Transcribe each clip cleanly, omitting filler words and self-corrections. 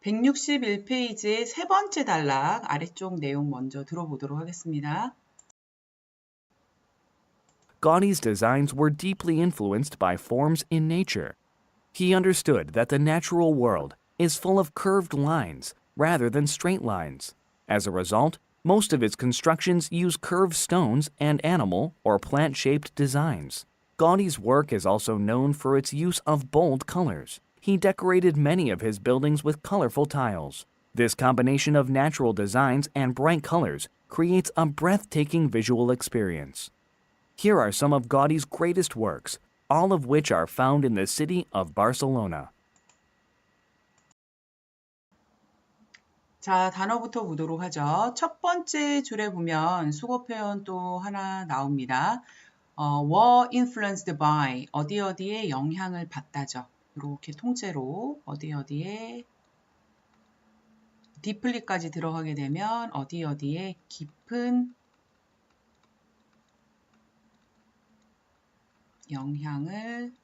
161페이지의 세 번째 단락 아래쪽 내용 먼저 들어보도록 하겠습니다. Gaudy's designs were deeply influenced by forms in nature. He understood that the natural world is full of curved lines rather than straight lines. As a result, most of its constructions use curved stones and animal or plant-shaped designs. Gaudy's work is also known for its use of bold colors. He decorated many of his buildings with colorful tiles. This combination of natural designs and bright colors creates a breathtaking visual experience. Here are some of Gaudy's greatest works, all of which are found in the city of Barcelona. 자, 단어부터 보도록 하죠. 첫 번째 줄에 보면 수거 표현 또 하나 나옵니다. were influenced by 어디에 영향을 받다죠. 이렇게 통째로 어디에 deeply까지 들어가게 되면 어디에 깊은 영향을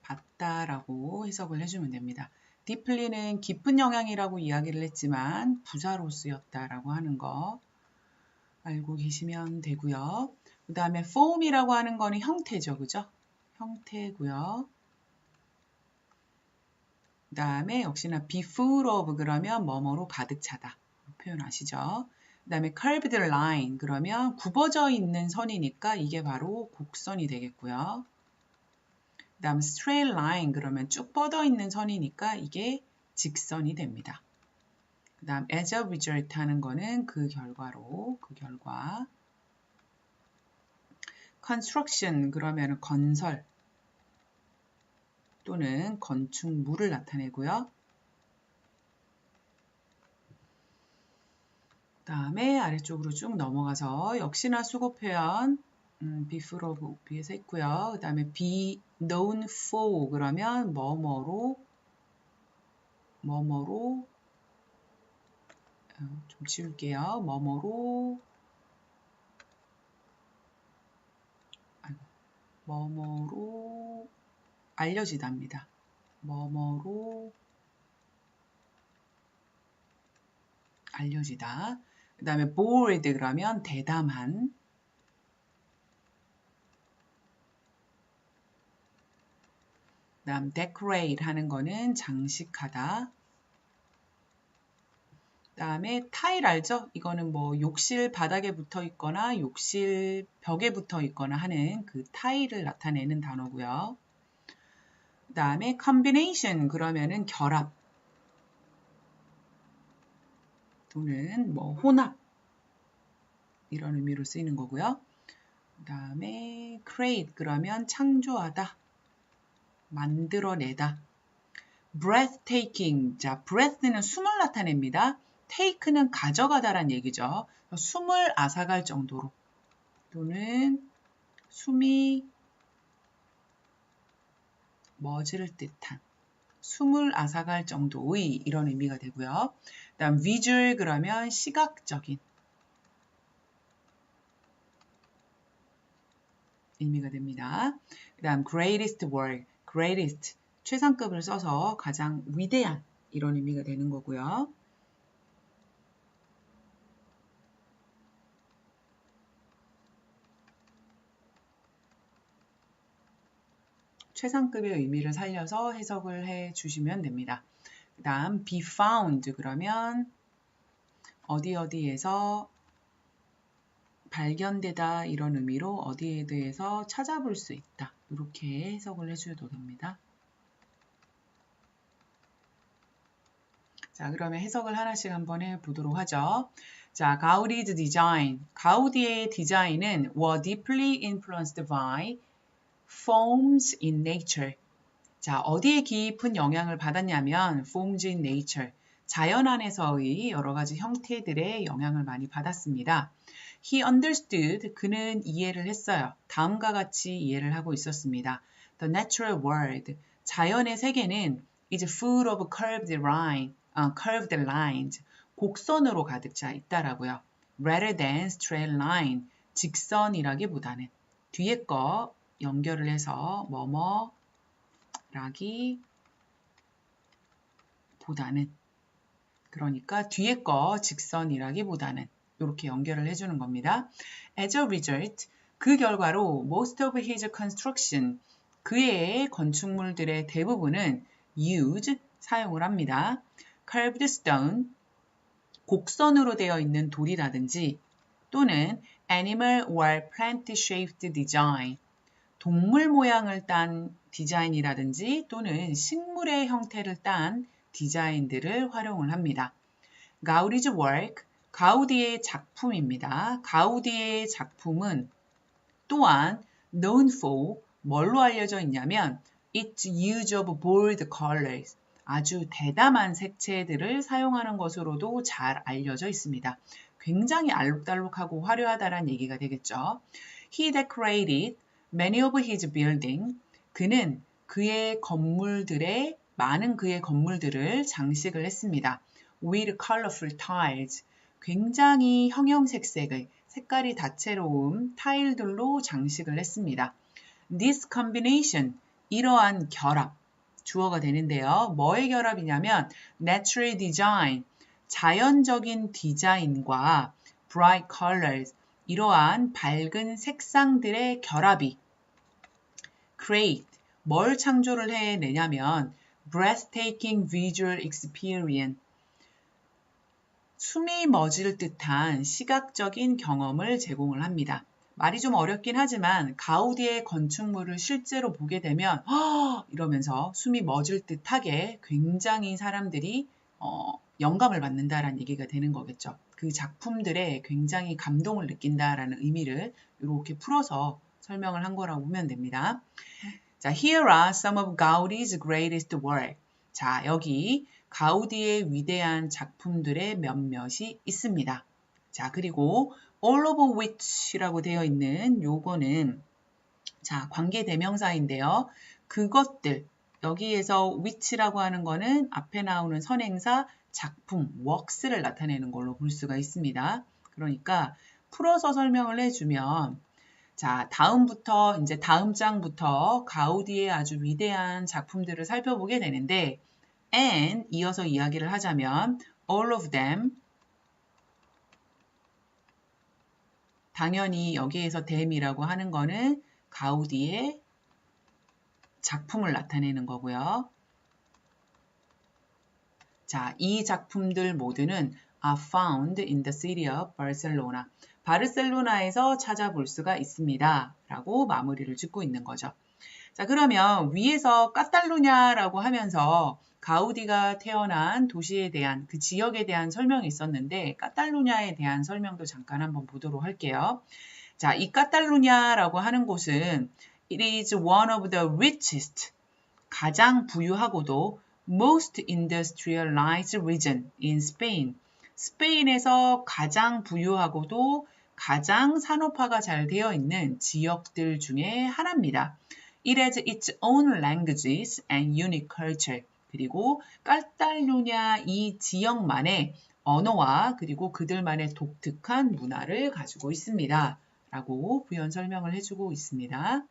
받다라고 해석을 해주면 됩니다. deeply는 깊은 영향이라고 이야기를 했지만 부사로 쓰였다라고 하는 거 알고 계시면 되고요. 그 다음에 form이라고 하는 거는 형태죠. 그죠? 형태고요. 그 다음에 역시나 be full of 그러면 뭐뭐로 가득 차다. 표현 아시죠? 그 다음에 curved line 그러면 굽어져 있는 선이니까 이게 바로 곡선이 되겠고요. 그 다음 straight line 그러면 쭉 뻗어 있는 선이니까 이게 직선이 됩니다. 그 다음 as a result 하는 거는 그 결과. construction 그러면 건설 또는 건축물을 나타내고요. 그 다음에 아래쪽으로 쭉 넘어가서 역시나 수고 표현 be full of 위에서 했고요. 그 다음에 be known for 그러면 뭐뭐로 좀 지울게요. 뭐뭐로 알려지답니다. 뭐뭐로 알려지다. 그 다음에 bold 그러면 대담한. 그 다음 decorate 하는 거는 장식하다. 그 다음에 타일 알죠? 이거는 뭐 욕실 바닥에 붙어 있거나 욕실 벽에 붙어 있거나 하는 그 타일을 나타내는 단어고요. 그 다음에 combination 그러면은 결합 또는 뭐 혼합 이런 의미로 쓰이는 거고요. 그 다음에 create 그러면 창조하다, 만들어내다. breathtaking, 자 breath는 숨을 나타냅니다. take는 가져가다란 얘기죠. 숨을 앗아갈 정도로 또는 숨이 멎을 듯한 숨을 앗아갈 정도의 이런 의미가 되고요. 그 다음 visual 그러면 시각적인 의미가 됩니다. 그 다음 greatest work, greatest 최상급을 써서 가장 위대한 이런 의미가 되는 거고요. 최상급의 의미를 살려서 해석을 해 주시면 됩니다. 그 다음 be found 그러면 어디에서 발견되다 이런 의미로 어디에 대해서 찾아볼 수 있다. 이렇게 해석을 해주셔도 됩니다. 자, 그러면 해석을 하나씩 한번 해보도록 하죠. 자, 가우디's design. 가우디의 디자인은 were deeply influenced by forms in nature. 자, 어디에 깊은 영향을 받았냐면 forms in nature. 자연 안에서의 여러 가지 형태들의 영향을 많이 받았습니다. He understood. 그는 이해를 했어요. 다음과 같이 이해를 하고 있었습니다. The natural world. 자연의 세계는 is full of curved lines. 곡선으로 가득 차 있다라고요. Rather than straight line. 직선이라기보다는 뒤에 거 연결을 해서 라기 보다는 그러니까 뒤에 거 직선이라기보다는 이렇게 연결을 해주는 겁니다. As a result, 그 결과로 most of his construction, 그의 건축물들의 대부분은 use, 사용을 합니다. curved stone, 곡선으로 되어 있는 돌이라든지 또는 animal or plant-shaped design, 동물 모양을 딴 디자인이라든지 또는 식물의 형태를 딴 디자인들을 활용을 합니다. 가우디's work, 가우디의 작품입니다. 가우디의 작품은 또한 known for, 뭘로 알려져 있냐면 its use of bold colors, 아주 대담한 색채들을 사용하는 것으로도 잘 알려져 있습니다. 굉장히 알록달록하고 화려하다는 얘기가 되겠죠. He decorated many of his buildings. 그는 많은 그의 건물들을 장식을 했습니다. With colorful tiles. 굉장히 형형색색의 색깔이 다채로운 타일들로 장식을 했습니다. This combination, 이러한 결합, 주어가 되는데요. 뭐의 결합이냐면 natural design, 자연적인 디자인과 bright colors, 이러한 밝은 색상들의 결합이 create, 뭘 창조를 해내냐면 breathtaking visual experience, 숨이 멎을 듯한 시각적인 경험을 제공을 합니다. 말이 좀 어렵긴 하지만 가우디의 건축물을 실제로 보게 되면 이러면서 숨이 멎을 듯하게 굉장히 사람들이 영감을 받는다라는 얘기가 되는 거겠죠. 그 작품들에 굉장히 감동을 느낀다라는 의미를 이렇게 풀어서 설명을 한 거라고 보면 됩니다. 자, here are some of Gaudi's greatest work. 자, 여기 가우디의 위대한 작품들의 몇몇이 있습니다. 자, 그리고 all of which라고 되어 있는 요거는 자, 관계 대명사인데요. 그것들, 여기에서 which라고 하는 거는 앞에 나오는 선행사 작품, works를 나타내는 걸로 볼 수가 있습니다. 그러니까 풀어서 설명을 해주면 자, 이제 다음 장부터 가우디의 아주 위대한 작품들을 살펴보게 되는데 and 이어서 이야기를 하자면 all of them, 당연히 여기에서 them이라고 하는 거는 가우디의 작품을 나타내는 거고요. 자, 이 작품들 모두는 are found in the city of Barcelona. 바르셀로나에서 찾아볼 수가 있습니다. 라고 마무리를 짓고 있는 거죠. 자, 그러면 위에서 카탈루냐라고 하면서 가우디가 태어난 도시에 대한 그 지역에 대한 설명이 있었는데 카탈루냐에 대한 설명도 잠깐 한번 보도록 할게요. 자, 이 카탈루냐라고 하는 곳은 it is one of the richest, 가장 부유하고도 most industrialized region in Spain. 스페인에서 가장 부유하고도 가장 산업화가 잘 되어 있는 지역들 중에 하나입니다. It has its own languages and unique culture. 그리고 카탈루냐 이 지역만의 언어와 그리고 그들만의 독특한 문화를 가지고 있습니다. 라고 부연 설명을 해주고 있습니다.